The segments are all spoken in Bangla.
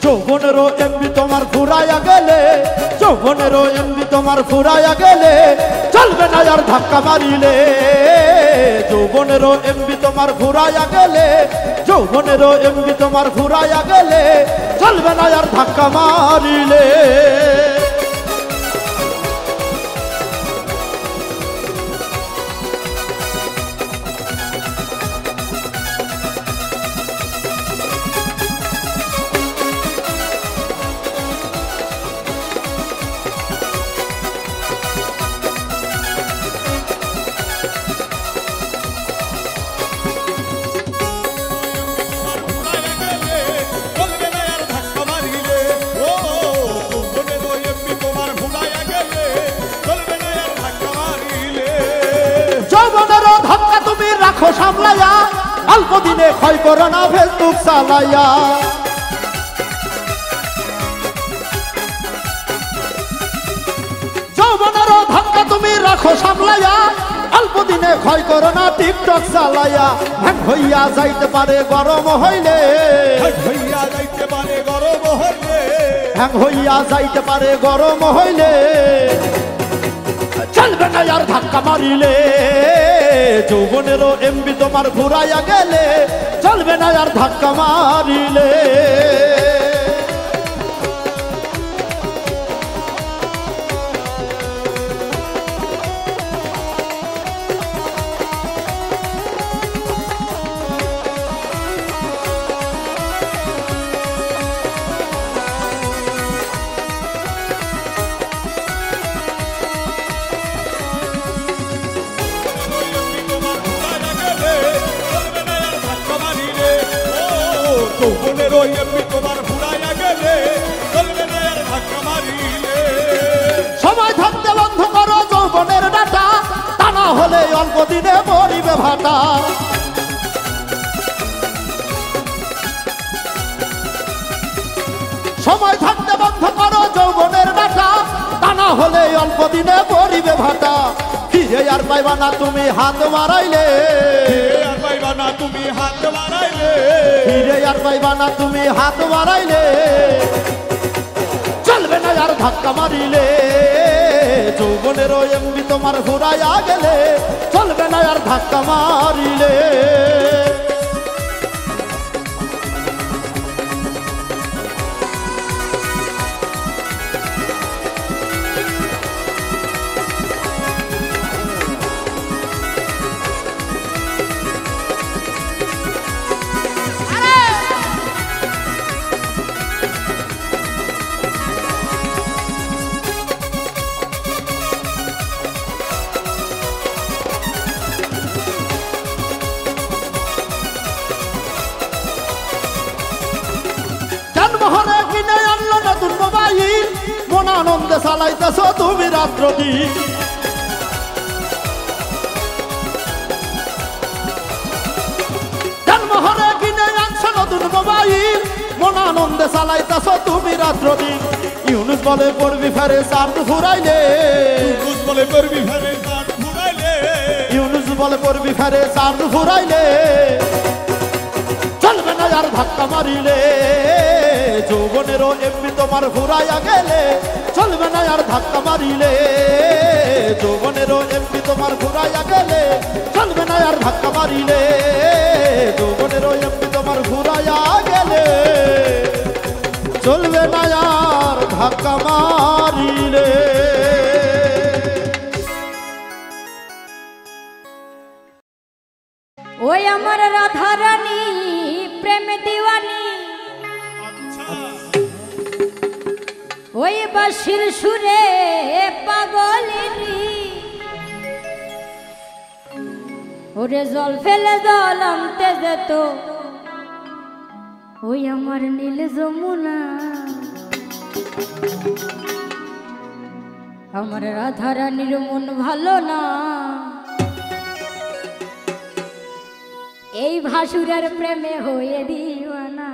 যৌবনেরও এমবি তোমার ফুরাইয়া গেলে, যৌবনেরও এমবি তোমার ফুরাইয়া গেলে চলবে না আর ধাক্কা মারিলে। যৌবনেরও এমবি তোমার ফুরাইয়া গেলে, যৌবনেরও এমবি তোমার ফুরাইয়া গেলে চলবে না আর ধাক্কা মারিলে। রাখো সামলাইয়া, অল্প দিনে ক্ষয় করো না ফেসবুক চালাইয়া। যৌবনেরও ধাক্কা তুমি রাখো সামলাইয়া, অল্প দিনে ক্ষয় করো না টিকটক চালাইয়া। হ্যাং হইয়া যাইতে পারে গরম হইলে, হইয়া যাইতে পারে গরম হইলে, হ্যাং হইয়া যাইতে পারে গরম হইলে চলবে না আর ধাক্কা মারিলে। যৌবনেরও এমবি তোমার ফুরাইয়া গেলে চলবে না আর ধাক্কা মারিলে। যৌবনেরও এমবি তোমার ফুরাইয়া গেলে চলবে না আর ধাক্কা মারিলে। সময় থাকতে বন্ধ করো যৌবনের ডাটা, তা না হলে অল্প দিনে মরিবে ভাটা। সময় থাকতে বন্ধ করো যৌবনের ডাটা, তা না হলে অল্প দিনে মরিবে ভাটা। ফিরে আর পাইবা না তুমি হাত মারাইলে, ফিরে আর পাইবা না তুমি হাত বাড়াইলে, ফিরে আর পাইবা না তুমি হাত বাড়াইলে চলবে না আর ধাক্কা মারিলে। যৌবনেরও এমবি তোমার ফুরাইয়া গেলে চলবে না আর ধাক্কা মারিলে। জন্মহরে কিনে আনলো নতুন মোবাইল, মন আনন্দে চালাইতেছ তুমি রাত্র দিন। জন্মহরে কিনে আনছো নতুন মোবাইল, মন আনন্দে চালাইতেছ তুমি রাত্র দিন। ইউনুস বলে পড়বি ফেরে চাঁদ ফুরাইলে, ইউনুস বলে করবি ফেরে চাঁদ ফুরাইলে, ইউনুস বলে পড়বি ফেরে চাঁদ ফুরাইলে চলবে না আর ধাক্কা মারিলে। যৌবনেরও এমবি তোমার ফুরাইয়া গেলে চলবে না আর ধাক্কা মারিলে। যৌবনেরও এমবি তোমার ফুরাইয়া গেলে চলবে না আর ধাক্কা মারিলে। যৌবনেরও এমবি তোমার ফুরাইয়া গেলে চলবে না আর ধাক্কা মারিলে। ওই আমার রাধা রানী প্রেম দিওয়ানি, ওই বাঁশির সুরে পাগলিনী, ওরে জল ফেলে জল আনতে যেত ওই আমার নীল যমুনা। আমার রাধা রানীর মন ভালো না, এই ভাসুরের প্রেমে হয়ে দিওয়ানা।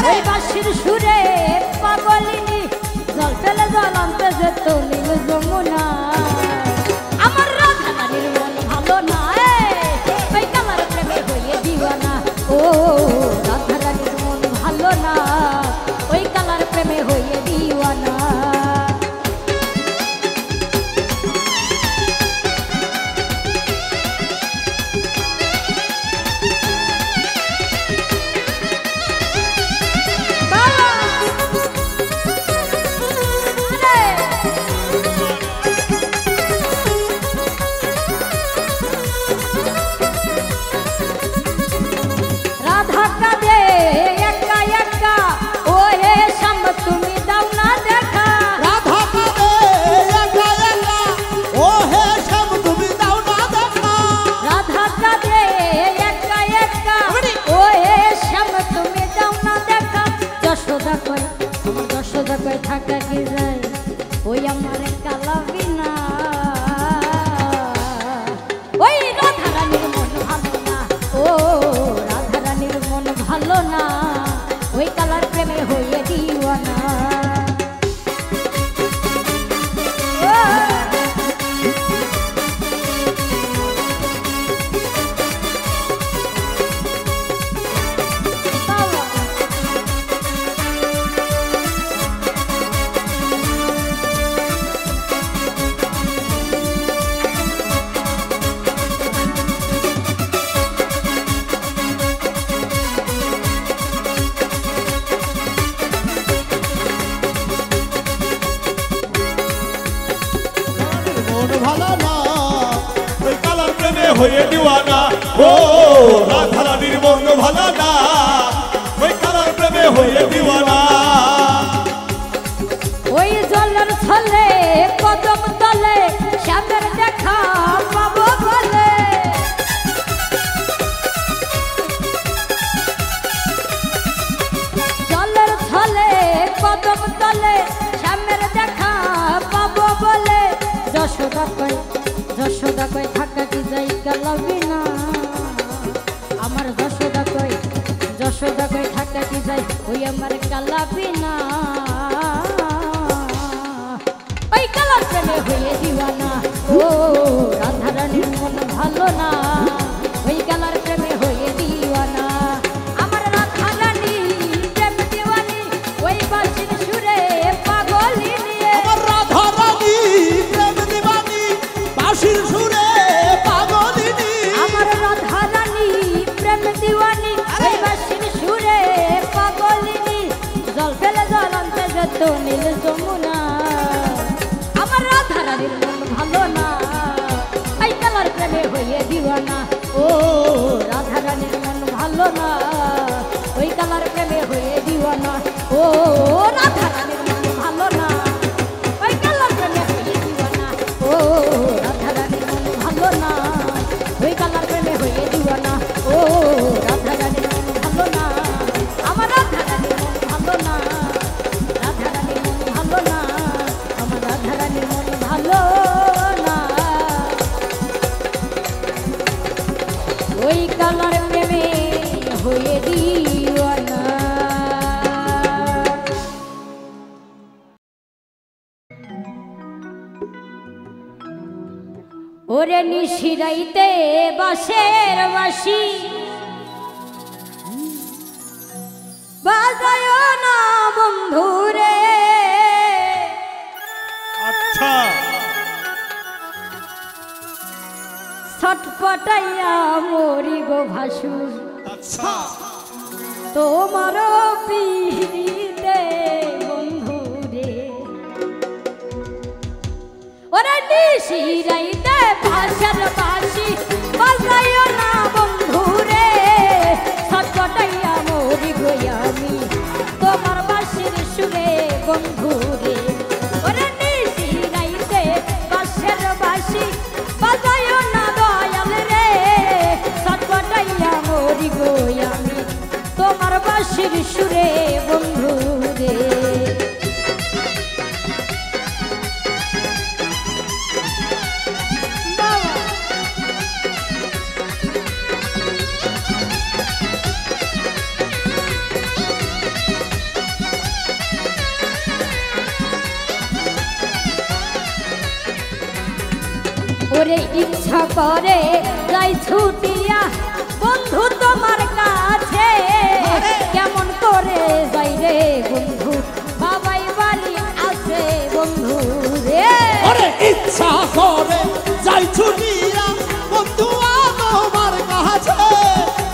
ওই বাঁশির সুরে পাগলিনী জল ফেলে জল আনতে যেত নীল যমুনা আমার রাধা রানীর মন ভালো না ওই কালার প্রেমে হয়ে দিওয়ানা ও রাধা রানীর মন ভালো না ওই কালার প্রেমে হয়ে দিওয়ানা থাকা কি যায় ওই আমার কালা বিনা ওই রাধা রানীর মন ভালো না ও রাধা রানীর মন ভালো না ওই কালার প্রেমে হয়ে দিওয়ানা হয়ে দিওয়ানা ও রাধা রানীর মন ভালো না ওই কালার প্রেমে হয়ে দিওয়ানা ওই জলের ছলে কদম তলে শ্যামের দেখা পাবো বলে জলের ছলে কদম তলে শ্যামের দেখা পাবো বলে যশোদা কই থাকা কি যাই কালাবি না আমার যশোদা কই থাকা কি যাই ওই আমার কালাবি না ওই কালার প্রেমে হয়ে দিওয়ানা ও রাধা রানীর মন ভালো না ওই কালার প্রেমে হয়ে দিওয়ানা আমার রাধা রানী প্রেম দিওয়ানি ওই বাঁশির সুরে পাগলিনী আমার রাধা রানী প্রেম দিওয়ানি বাঁশির সুরে পাগলিনী আমার রাধা রানী প্রেম দিওয়ানি ওই বাঁশির সুরে পাগলিনী জল ফেলে জল আনতে যেত নীল যমুনা আমার রাধা রানীর মন ভালো না ওই কালার প্রেমে হয়ে দিওয়ানা ও রাধা রানীর মন ভালো না ওই কালার প্রেমে হয়ে দিওয়ানা ও রাধা রানীর মন ভালো না ওই কালার প্রেমে হয়ে দিওয়ানা ও রাধা রানীর মন ভালো না ওই কালার প্রেমে হয়ে দিওয়ানা ও রাধা রানীর মন ভালো না আমার রাধা রানীর মন ভালো না রাধা রানীর মন ভালো না আমার রাধা রানীর মন ভালো না ওই কালার প্রেমে হয়ে দিওয়ানা ওরে নিশিরাইতে বাঁশের বাঁশি বাজায় না বন্ধুরে আচ্ছা ছটপটাইয়া মরি গো ভাসুর আচ্ছা তোমার পিড়িতে বন্ধুরে ওরে নিশিরাইতে বাঁশের বাঁশি বাজায় না বন্ধুরে ছটপটাইয়া মরি গো আমি তোমার বাঁশির সুরে বন্ধুরে ওরে নিশিরাইতে বাঁশের বাঁশি বাজায় না দয়াল রে ছটপটাইয়া মরি গো আমি তোমার বাঁশির সুরে বন্ধুরে ওরে ইচ্ছা করে যাই ছুটিয়া বন্ধু তোমার কাছে কেমন করে যাই রে বন্ধু বাবাই বাড়ি আছে বন্ধু রে ওরে ইচ্ছা করে যাই ছুটিয়া বন্ধু তোমার কাছে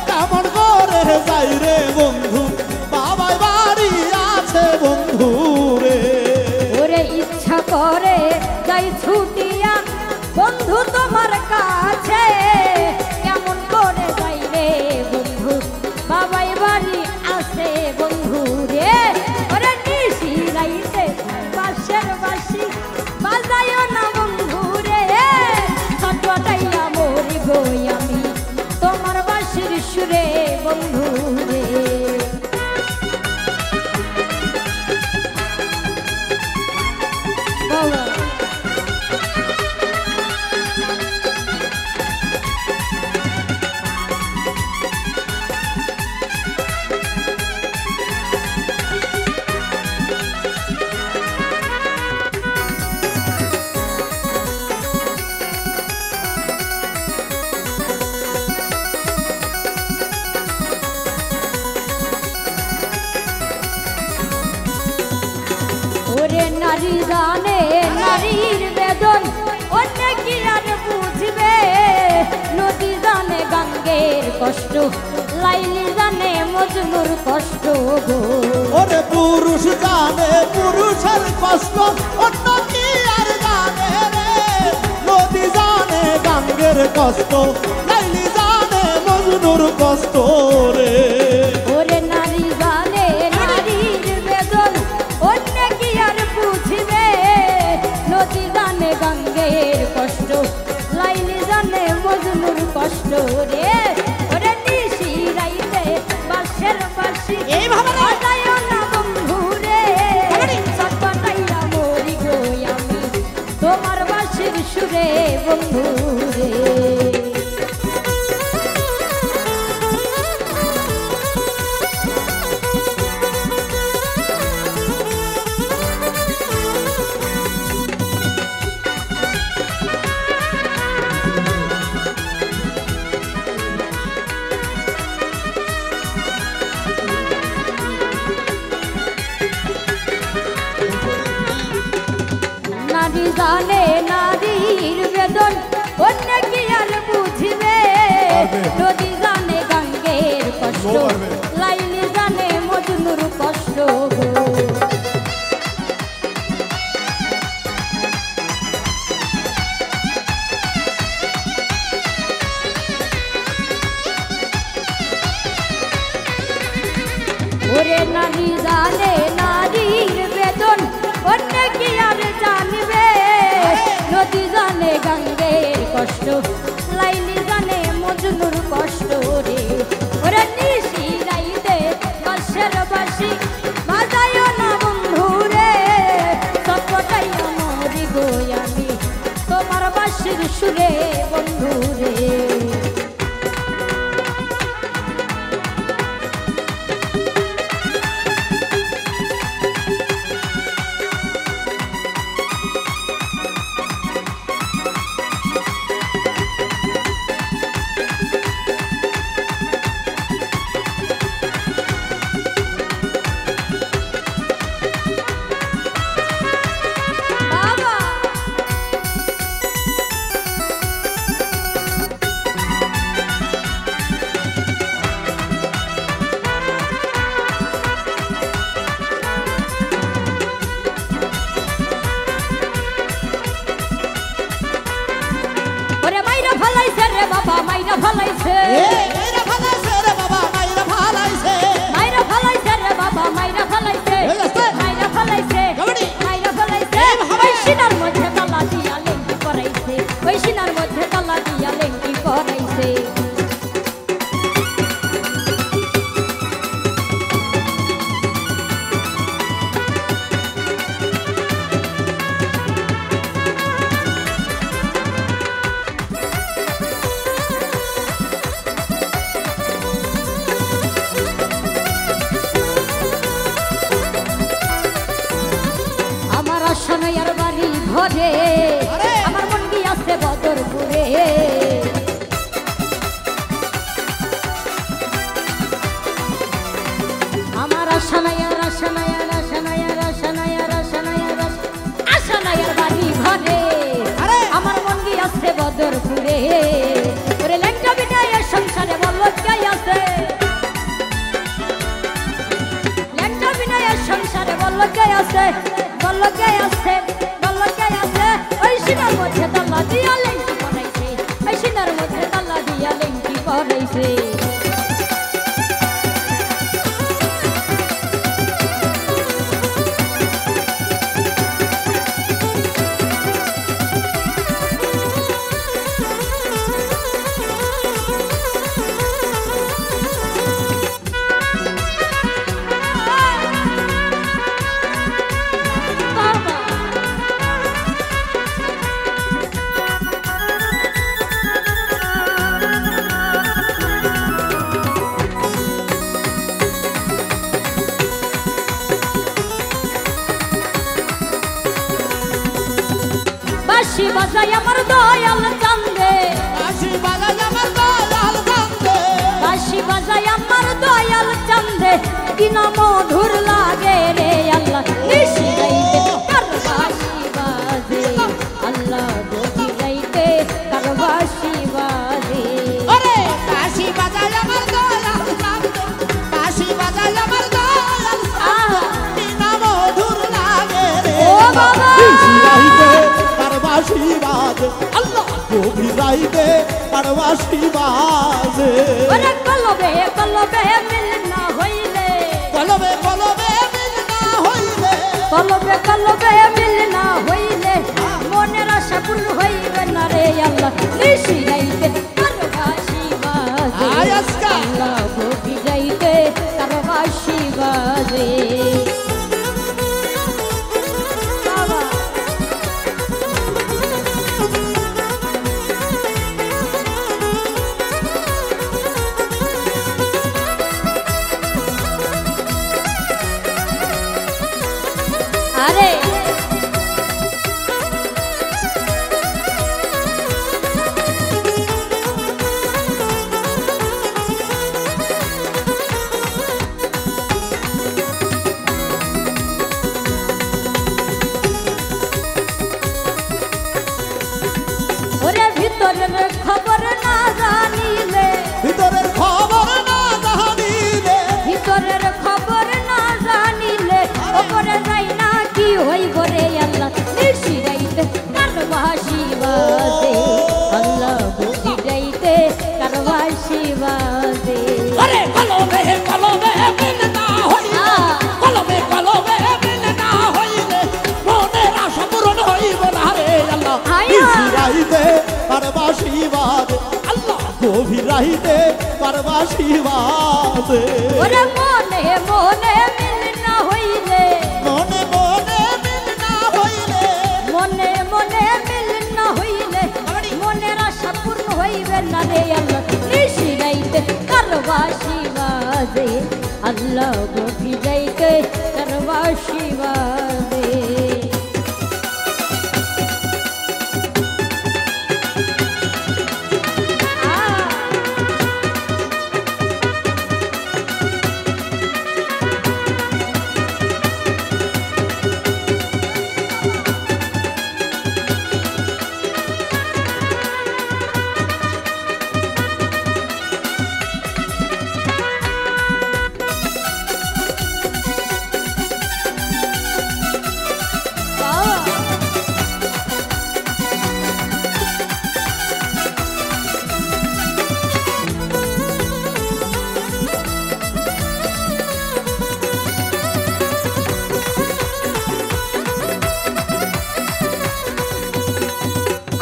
কেমন করে যাই রে বন্ধু বাবাই বাড়ি আছে বন্ধু রে ওরে ইচ্ছা করে যাই ছুটিয়া বন্ধু তোমার কাছে কেমন করে যাই রে বন্ধু বাবাই বাড়ি আছে বন্ধু রে ওরে নিশি রাইতে বাঁশের বাঁশি বাজায়ও না বন্ধু রে ছটপটাইয়া মরি গই আমি তোমার বাঁশির সুরে বন্ধু রে বাবা ওরে নারী জানে নারীর বেদন অন্য কি আর বুঝবে নদী জানে গঙ্গের কষ্ট লাইলি জানে মজনুর কষ্ট গো ওরে পুরুষ জানে পুরুষের কষ্ট অন্য কি আর জানে রে নদী জানে গাঙ্গের কষ্ট লাইলি জানে মজনুর কষ্ট রে ওরে নারী জানে নারীর বেদন অন্য কি আর বুঝবে নদী জানে গঙ্গের কষ্ট লাইলি জানে মজনুর কষ্ট রে ওরে নিশি রাইতে বাঁশের বাঁশি এইভাবে না। বাজায়ও না বন্ধু রে ছটপটাইয়া মরি গই আমি তোমার বাঁশির সুরে বন্ধু রে নারী জানে নারীর বেদন অন্য কি আর বুঝবে নদী জানে গঙ্গের কষ্ট লাইলি জানে মজনুর কষ্ট গো ওরে নারী জানে নারীর বেদন অন্য কি আর জানবে নদী জানে গঙ্গের কষ্ট লাইলি জানে মজনুর কষ্ট রে ওরে নিশি রাইতে বাঁশের বাঁশি বাজায়ও না বন্ধু রে ছটপটাইয়া মরি গই আমি তোমার বাঁশির সুরে বন্ধু রে বাবা ওরে মাইরা ফলাইছে রে বাবা মাইরা ফলাইছে মাইরা ফালাইছে রে বাবা মাইরা ফালাইছে মাইরা ফলাইছে রে বাবা মাইরা ফলাইছে মাইরা ফলাইছে মাইরা ফলাইছে ওই সিনার মধ্যে তালা দিয়া লেঙ্গি করাইছে ওই সিনার মধ্যে তালা দিয়া লেঙ্গি করাইছে আমার আশানয়ার বাড়ি ঘরে আমার মন্ডি আছে বদরপুর বলকে আছে বলকে আছে বলকে আছে ওই সিনার মধ্যে তালা দিয়া লেঙ্কি পরাইছে ওই সিনার মধ্যে তালা দিয়া লেঙ্কি পরাইছে বাঁশি বাজায় আমার দয়াল চান্দে বাঁশি বাজায় আমার দয়াল চান্দে বাঁশি বাজায় আমার দয়াল চান্দে কি না মধুর লাগে রে আল্লাহ নিশি গাইতে কার বাঁশি বাজে আল্লাহ গভীর রাইতে কার বাঁশি বাজে ওরে বাঁশি বাজায় আমার দয়াল চান্দে বাঁশি বাজায় আমার দয়াল চান্দে কি না মধুর লাগে রে ও বাবা বাঁশি বাজে আল্লাহ গভীর রাইতে তার বাঁশি বাজে ওরে কলবে কলবে মিল না হইলে কলবে কলবে মিল না হইলে কলবে কলবে মিল না হইলে মনের আশা পূর্ণ হইবে না রে আল্লাহ নিশি গাইতে কার বাঁশি বাজে আয়াসকা আল্লাহ গভীর রাইতে কার বাঁশি বাজে বাবা আরে ওরে ভিতরের খবর না জানিলে ভিতরের খবর না জানিলে ভিতরের খবর না জানিলে ওপরে যাই না কি হইব রে আল্লাহ নিশি গাইতে কার বাঁশি বাজে আল্লাহ গভীর রাইতে কার বাঁশি বাজে ওরে কলবে কলবে মিল না হইলে কলবে কলবে মিল না হইলে মনের আশা পূরণ হইবে না রে আল্লাহ নিশি রাইতে তার বাঁশি বাজে আল্লাহ গভীর রাইতে তার বাঁশি বাজে ওরে মনে মনে মিল না হইলে মনে মনে মিল না হইলে মনে মনে মিল না হইলে মনের আশা পূর্ণ হইবে না রে আল্লাহ নিশি রাইতে কার বাঁশি বাজে আল্লাহ গভীর রাইতে কার বাঁশি বাজে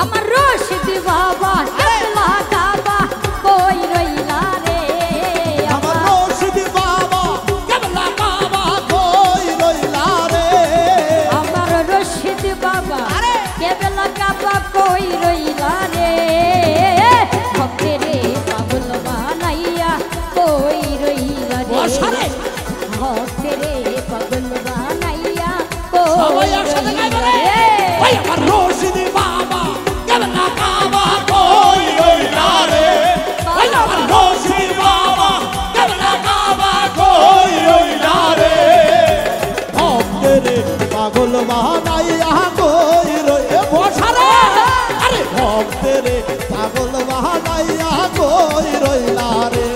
আমার রশিদ বাবা একলা কাবা কই রইলা রে আমার রশিদ বাবা কেবলা কাবা কই রইলা রে আমার রশিদ বাবা কেবলা কাবা কই রইলা রে ভক্তেরে পাগল বানাইয়া কই রইলা রে ভক্তেরে পাগল বানাইয়া কই রইলা রে আমার রশিদ বাবা কেবলা কাবা কই রইলা রে আমার রশিদ বাবা কেবলা কাবা কই রইলা রে ভক্তেরে পাগল বানাইয়া কই রইলা বসারে আরে ভক্তেরে পাগল বানাইয়া কই রইলা রে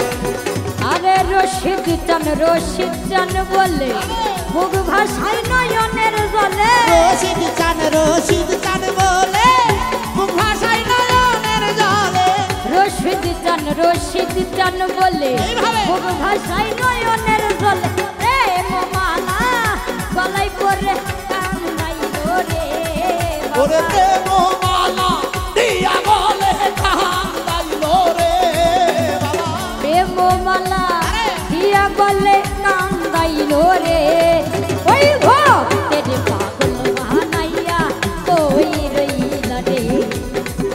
আরে রশিদ চান বলে মুখ ভাষায় নয়নের জলে রশিদ চান বলে মুখ ভাষায় নয়নের জলে রশিদ চান বলে এইভাবে। মুখ ভাষায় নয়নের জলে প্রেম মালা গলায় পরে কান্দাইলো রে ওরে বাবা। প্রেম মালা দিয়া গলে কান্দাইলো রে বাবা প্রেম মালা আরে। দিয়া গলে কান্দাইলো রে ওই ভক্তের পাগল বানাইয়া কই রইলা রে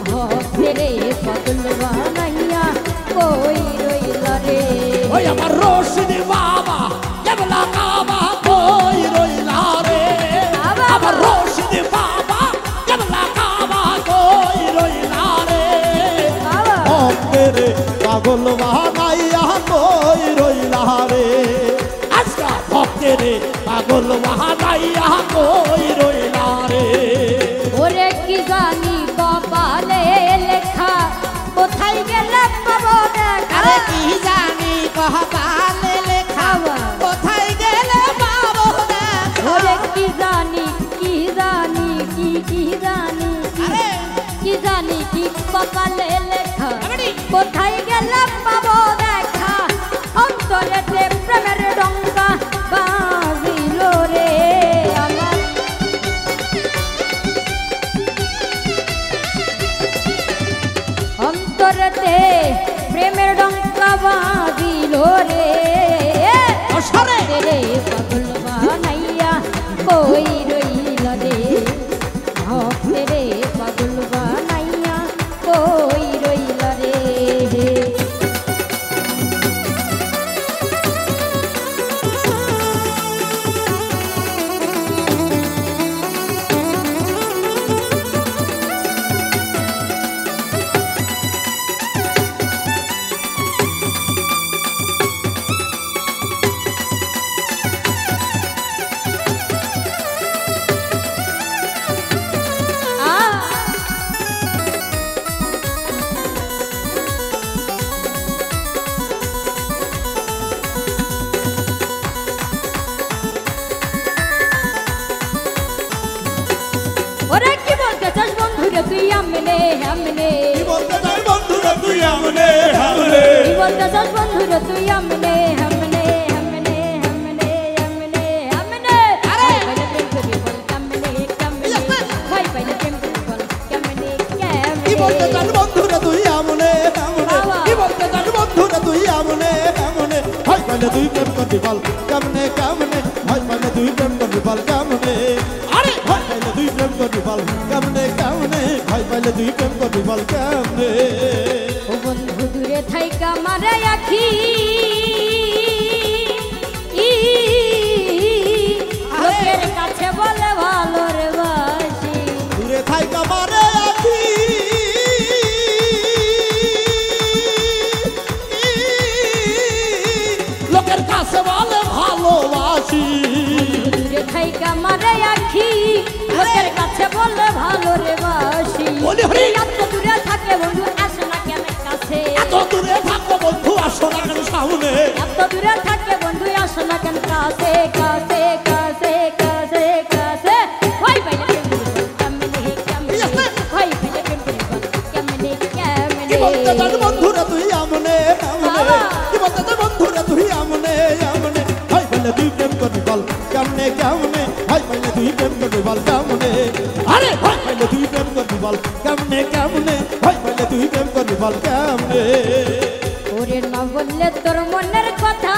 ভক্তের পাগল বানাইয়া কই রইলা রে ওই আমার রশিদ বাবা কেবলা কাবা কই রইলা রে বাবা। আমার রশিদ বাবা কেবলা কাবা কই রইলা রে বাবা। ভক্তের পাগল বানাইয়া কই রইলা রে আজকা ভক্তের পাগল বাহানাইয়া কই রইলা রে ওরে কি জানি কপালে লেখা কোথায় গেলে পাবো দেখা আরে কি জানি কপালে লেখা বাবা। কোথায় গেলে পাবো না ওরে কি জানি কি জানি কি জানি আরে কি জানি কি কপালে লেখা এমনি। কোথায় গেলে পাবো দেখা অন্তরেতে প্রেমের ডঙ্কা বাজিল রে আমার অন্তরেতে প্রেমের ডঙ্কা বাজিল রে অসরে রে পাগল বানাইয়া কই রইলা রে ভক্তেরে পাগল বানাইয়া কই রইলা রে ওরে কি বলতে চাস বন্ধুরে তুই আমনে আমনে কি বলতে চাই বন্ধুরা তুই আমনে আমনে কি বলতে চাস বন্ধুরে তুই আমনে আমনে আমনে আমনে আমনে আমনে আরে! ভাই পাইলে প্রেম করি বল কেমনে কেমনে ভাই পাইলে প্রেম করি বল কেমনে কেমনে কি বলতে চান বন্ধুরা তুই আমনে আমনে বাবা। কি বলতে চান বন্ধুরা তুই আমনে আমনে হয় পাইলে তুই প্রেম করবি বল কেমনে কেমনে হয় পাইলে তুই প্রেম করবি বল কেমনে আরে হয় পাইলে তুই প্রেম করবি বল কেমনে কেমনে হয় পাইলে তুই প্রেম করবি বল কেমনে ও বন্ধু দূরে থাইকা মারে আখি লোকের কাছে বলে ভালো রে বাসি দূরে থাইকা মারে আছি লোকের কাছে বলে ভালোবাসি দূরে থাইকা মারে আখি লোকের কাছে বলে ভালো রে বাসি বলি হরি। এত দূরে থাকে বন্ধু আসে না কেন কাছে এত দূরে থাকবো বন্ধু আসো না কেন সামনে এত দূরে থাকে বন্ধু আসে না কেন কাছে কাছে কাছে কাছে কাছে ভাই পাইলে প্রেম করি বল কেমনে কেমনে ভাই পাইলে প্রেম করি বল কেমনে কি বলতে চান কেমনে বন্ধুরা তুই আমনে আমনে বাবা। কি বলতে চান বন্ধুরা তুই আমনে আমনে হয় পাইলে তুই প্রেম করবি বল কেমনে কেমনে হয় পাইলে তুই প্রেম করবি বল কেমনে আরে হয় পাইলে তুই প্রেম করবি বল কেমনে কেমনে হয় পাইলে তুই প্রেম করবি বল কেমনে ওরে না বললে তোর মনের কথা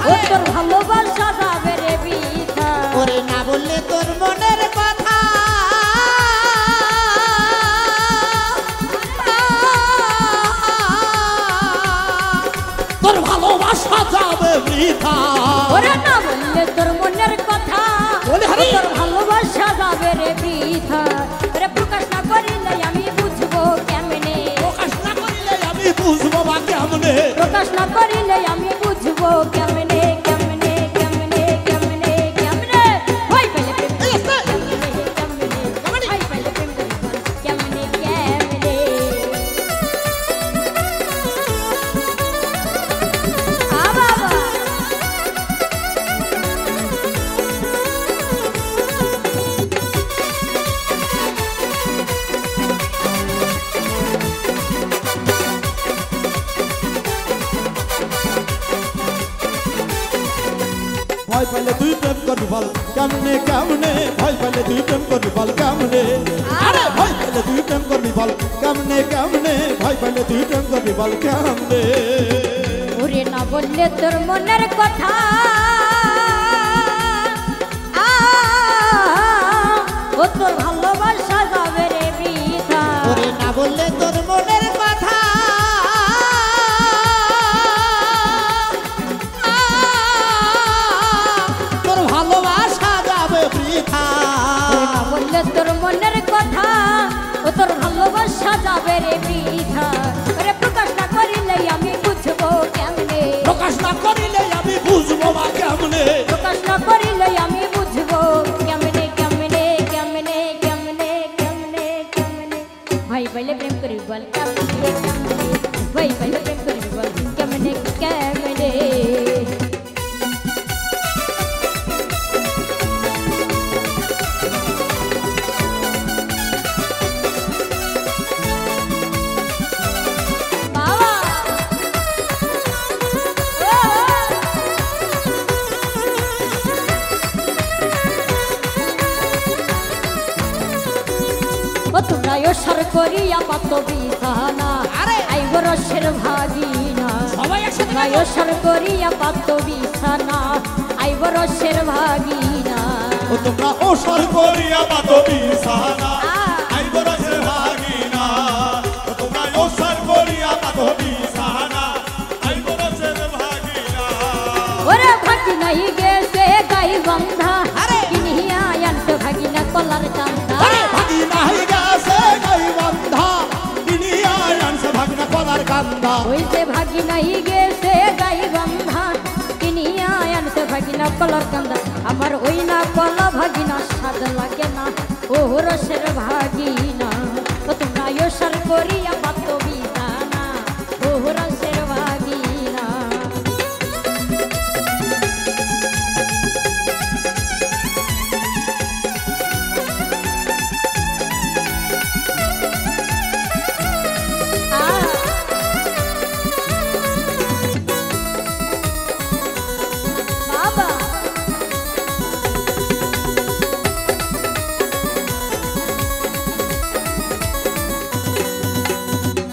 ও তোর ভালোবাসা যাবে রে বৃথা ওরে না বললে তোর মনের কথা তোর ভালোবাসা যাবে বৃথা ওরে না বললে তোর মনের কথা বলে হরি। ও তোর ভালোবাসা যাবে রে বৃথা ওরে প্রকাশ না করিলে আমি বুঝবো কেমনে প্রকাশ না করিলে আমি বুঝবো বা কেমনে প্রকাশ না করিলে আমি বুঝবো কেমনে কেমনে কেমনে কেমনে কেমনে ভাই পেলে প্রেম করি বল, কেমনে কেমনে ভাই পেলে প্রেম করি বল, কেমনে কেমনে ভয় পাইলে তুই প্রেম করবি বল কেমনে কেমনে ভয় পাইলে তুই প্রেম করবি বল কেমনে আরে ভয় পাইলে তুই প্রেম করবি বল কেমনে কেমনে ভয় পাইলে তুই প্রেম করবি বল কেমনে ওরে না বললে তোর মনের কথা ও তোর ভালোবাসা যাবে রে বৃথা ওরে না বললে তোর মনের কথা তোর ভালোবাসা যাবে বৃথা ওরে না বললে তোর মনের কথা ও তোর ভালোবাসা যাবে রে বৃথা ওরে প্রকাশ না করিলে আমি বুঝবো কেমনে প্রকাশ না করিলে আমি বুঝবো বা কেমনে প্রকাশ না করিলে আমি বুঝবো কেমনে কেমনে কেমনে কেমনে কেমনে কেমনে ভাই বলে প্রেম করি বল কেমনে কেমনে ভাই বলে প্রেম করি বল কেমনে কেমনে তোমরা সর করিয়া পাত বিছানা আরে! আইব রসের ভাগিনা সবাই একসাথে তোমরা গাইবো। সর করিয়া পাত বিছানা আইব রসের ভাগিনা ও তোমরা ওসর করিয়া পাতো বিছানা আ। আইব রসের ভাগিনা ও তোমরা ওসর করিয়া পাতো বিছানা আইব রসের ভাগিনা ওরে ভাগিনাই গেছে গাই বন্ধা আরে! কিনিয়া আনতে ভাগিনা কলার চান্দা আরে ভাগিনা হয়ে গেছে গাই বন্ধা দুনিয়া আনছে ভাগনা কলার কান্দা ওই যে ভাগিনাই গেছে গাই বন্ধা কিনিয়া আনতে ভাগিনা কলার কান্দা আমার ওই না কলা ভাগিনা স্বাদ লাগে না ও রসের ভাগিনা ও তোমরা সর করিয়া পাত বিছানা ও রসের ভাগিনা বাবা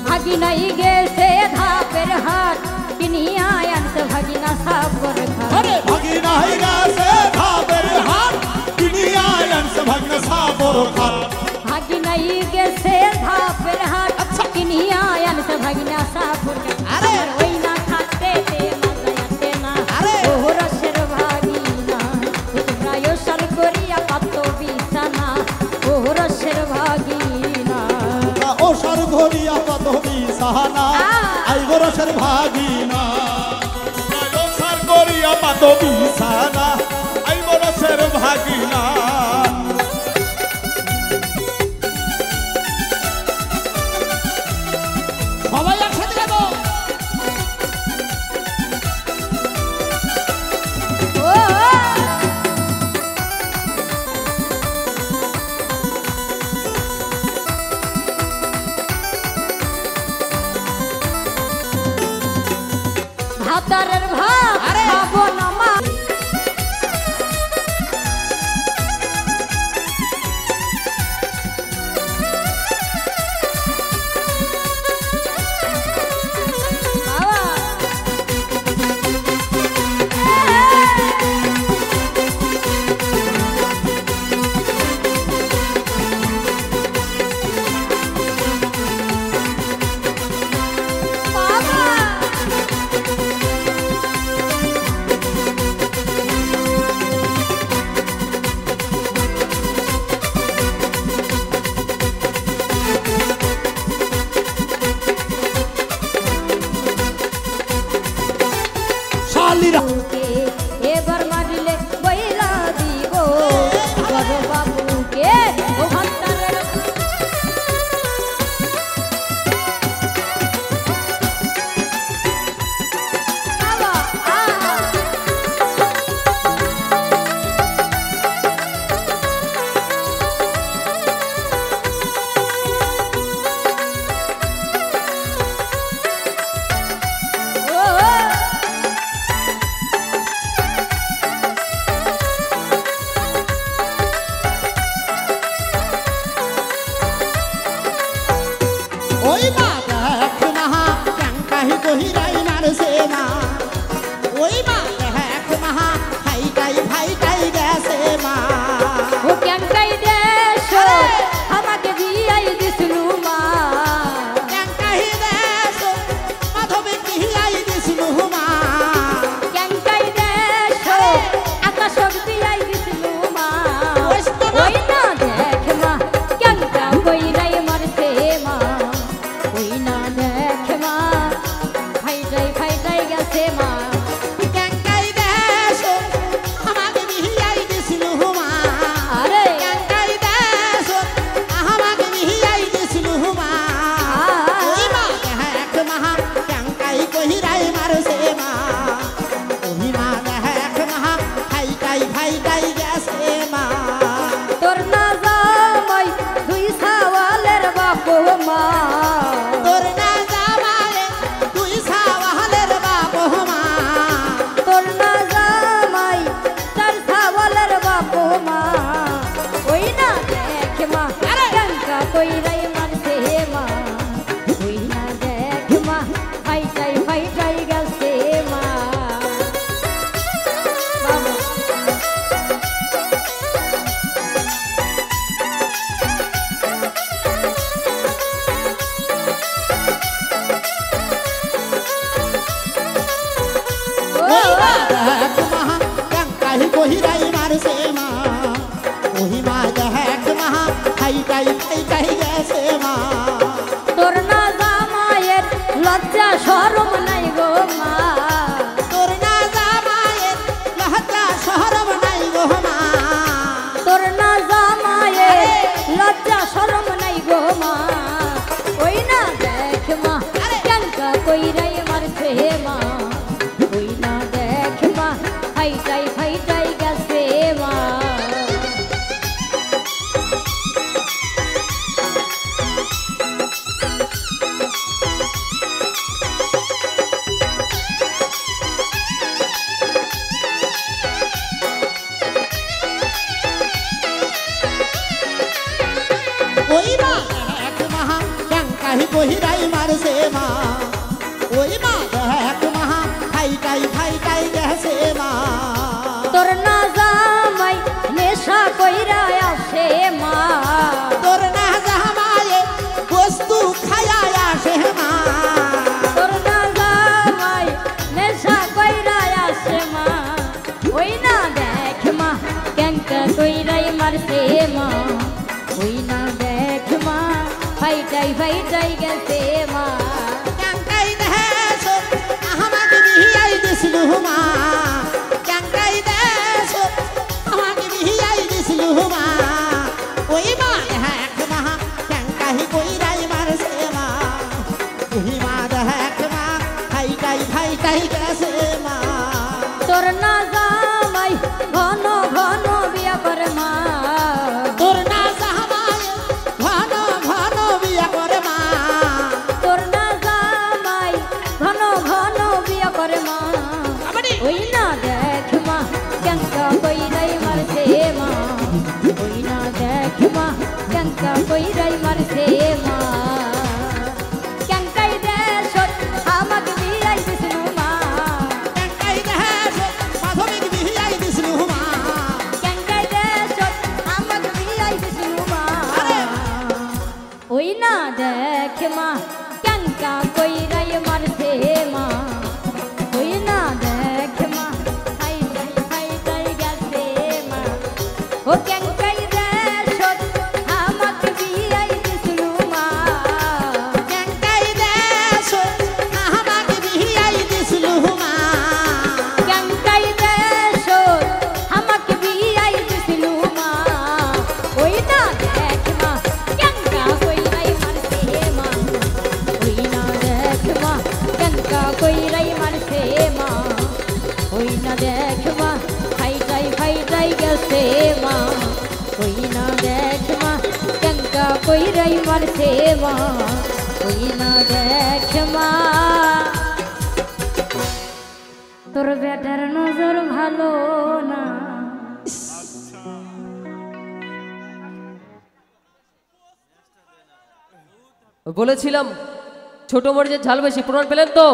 ভাগিনাই গেছে ধাপের হাট কিনিয়া আনতে ভাগিনা সাবর ঘাট আরে ভাগিনা হয়ে গেছে ভাবের হাত দুনিয়া আনছে ভাগনা সাবর খাত ভাগিনাই গেছে ধাপের হাট আচ্ছা। কিনিয়া আনতে ভাগিনা সাবর ঘাট আরে! আমার ওই না খাতে তে মজা আসে না আরে! ও রসের ভাগিনা ও তোমরা সর করিয়া পাত বিছানা ও রসের ভাগিনা ওসর ধরিয়া পাতো বিছানা আ। আইব রসের ভাগিনা ওসর করিয়া পাতো বিছানা আইব রসের ভাগিনা সবাই একসাথে গাইবো ও ভাতারের ভাত আরে! খাবো না মা শালিরা বাবুকে এবার মারিলে বইলা দিব বড় বাবুকে ও ভাতারের বাবা দেখ মা ক্যাঙ্কাই কহিরাই মারছে মা ওই মা দেখ মা খাইটাই গেছে মা তোর না জামাইয়ের লজ্জা শরম নাই গো মা তোর না জামাইয়ের লজ্জা শরম নাই গো মা তোর না জামাইয়ের লজ্জা শরম নাই গো মা ওই না দেখ মা ক্যাঙ্কা কইরাই মারছে মা ওই না দেখ মা ফাইটাই গেছে মা ওই মা দেখ মা ক্যাঙ্কাই কহিরাই মারছে মা ওই মা দেখ মা খাইটাই গেছে মা তোর না জামাই নেশা কইরা আসে মা তোর না জামাইয়ে বস্তু খায়া আসে মা তোর না জামাই নেশা কইরা আসে মা ওই না দেখ মা ক্যাঙ্কা কইরাই মারছে মা ওই না দেখ মা ফাইটাই গেছে মা ক্যাঙ্কাই দেশো আমাকে বিহিয়াই দিছিলু মা ক্যাঙ্কাই দেশো আমাকে বিহিয়াই দিছিলু মা ওই মা দেখ মা ক্যাঙ্কাই কইরাই মারছে মা ওই মা দেখ মা খাইটাই গেছে মা তোর না জামাই ঘন বিয়া করে মা তোর না জামাই ঘন বিয়া করে মা তোর না জামাই ঘন বিয়া করে মা ওই না দেখ মা ক্যাঙ্কা কইরাই মারছে মা ওই না দেখ মা ক্যাঙ্কা কইরাই মারছে মা ক্যাঙ্কাই দেশত আমাকে বিয়াই দিছিল মা ক্যাঙ্কাই দেশো মাধবিক বিহিয়াই দিছিলু মা ক্যাঙ্কাই দেশত আমাকে বিয়াই দিছিল মা ওই না দেখ মা ক্যাঙ্কা কইরাই মারছে মা ওই না দেখ মা ফাইটাই গেছে মা ও ক্যাঙ্কাই দেশত আমাকে বিয়াই দিছিল মা ক্যাঙ্কাই দেশো আমাকে বিহিয়াই দিছিলু মা ক্যাঙ্কাই দেশত আমাকে বিয়াই দিছিল মা ওই না দেখ মা ক্যাঙ্কা কইরাই মারছে মা ওই না দেখ মা ক্যাঙ্কা কইরাই মারছে মা ওই না দেখ মা ফাইটাই গেছে মা ওই না দেখ মা ক্যাঙ্কা কইরাই মারছে মা ওই না দেখ মা তোর বেটার নজর ভালো না বলেছিলাম ছোট মরিচের ঝাল বেশি প্রমাণ পেলেন তো